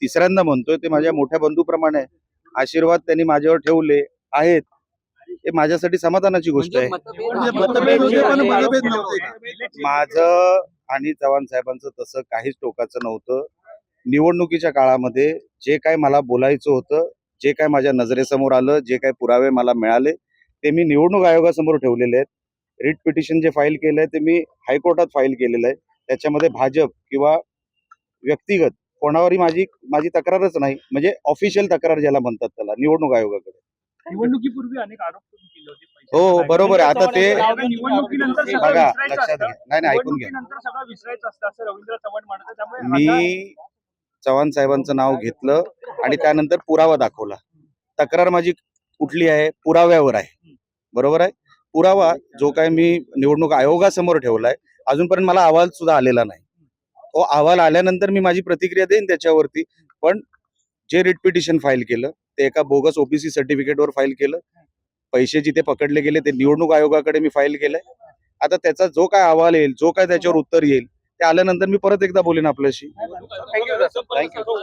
तिसऱ्यांदा म्हणतोय, ते माझ्या मोठ्या बंधूप्रमाणे आहे. आशीर्वाद त्यांनी माझ्यावर ठेवले आहेत, हे माझ्यासाठी समाधानाची गोष्ट आहे. मतभेद होते पण मतभेद नव्हते. माझं आणि चव्हाण साहेबांचं तसं काहीच टोकाचं नव्हतं. निवडणुकीच्या काळामध्ये जे काय मला बोलायचं होतं, जे काय माझ्या नजरेसमोर आलं, जे काय पुरावे मला मिळाले, ते मी निवडणूक आयोगासमोर ठेवलेले आहेत. रिट पिटिशन जे फाईल केलंय ते मी हायकोर्टात फाईल केलेलं आहे. त्याच्यामध्ये भाजप किंवा व्यक्तिगत कोणावरही माझी तक्रारच नाही. म्हणजे ऑफिशियल तक्रार ज्याला म्हणतात त्याला, निवडणूक आयोगाकडे. निवडणुकीपूर्वी अनेक आरोप तुम्ही केले होते हो, बरोबर आहे. आता ते निवडणुकीनंतर सगळं बघा, विसरायचं लक्षात असतं. घ्या. नाही, ऐकून घ्या. निवडणुकीनंतर सगळं विसरायचं असतं असं रवींद्र चव्हाण म्हणतात. त्यामुळे आता मी चव्हाण साहेबांचं नाव घेतलं आणि त्यानंतर पुरावा दाखवला. तक्रार माझी कुठली आहे? पुराव्यावर आहे. बरोबर आहे. पुरावा जो काय मी निवडणूक आयोगासमोर ठेवलाय, अजूनपर्यंत मला अहवाल सुद्धा आलेला नाही. तो अहवाल आल्यानंतर मी माझी प्रतिक्रिया देईन त्याच्यावरती. पण जे रिट पिटिशन फाईल केलं ते एका बोगस ओबीसी सर्टिफिकेटवर फाईल केलं. पैसे जिथे पकडले गेले ते निवडणूक आयोगाकडे मी फाईल केलंय. आता त्याचा जो काय अहवाल येईल, जो काय त्याच्यावर उत्तर येईल, ते आल्यानंतर मी परत एकदा बोलेन आपल्याशी. थँक्यू.